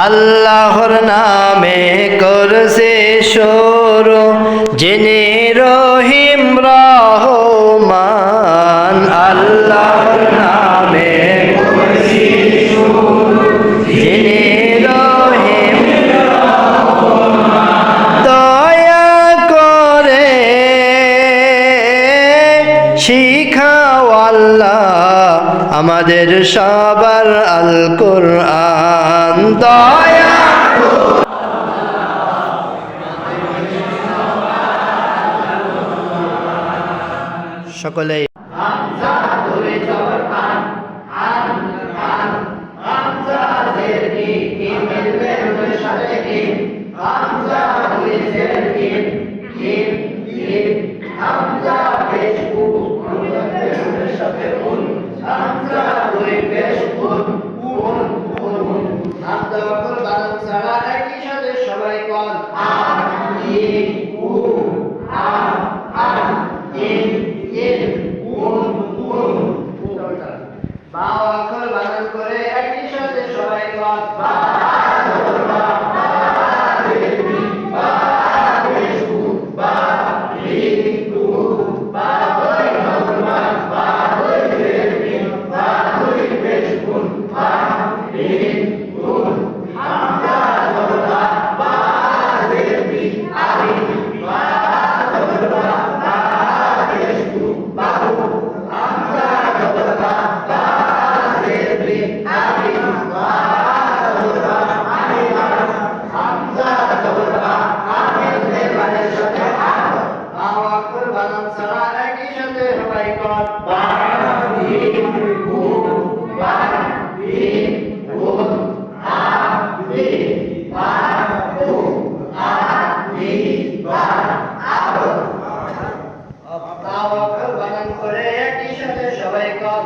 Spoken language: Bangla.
আল্লাহর নামে করছে শুরু, যিনি রহিম রহমান। আল্লাহর নামে করছে শুরু, যিনি রহিম রহমান। দয়া করে শিখাও আল্লাহ আমাদের সবার আল কোরআন। দয়া সকলেই সবাই কল বানান করে একই সাথে সবাই কল বানান ছাড়া একই সাথে সবাই কল বানান করে একই সাথে সবাই কল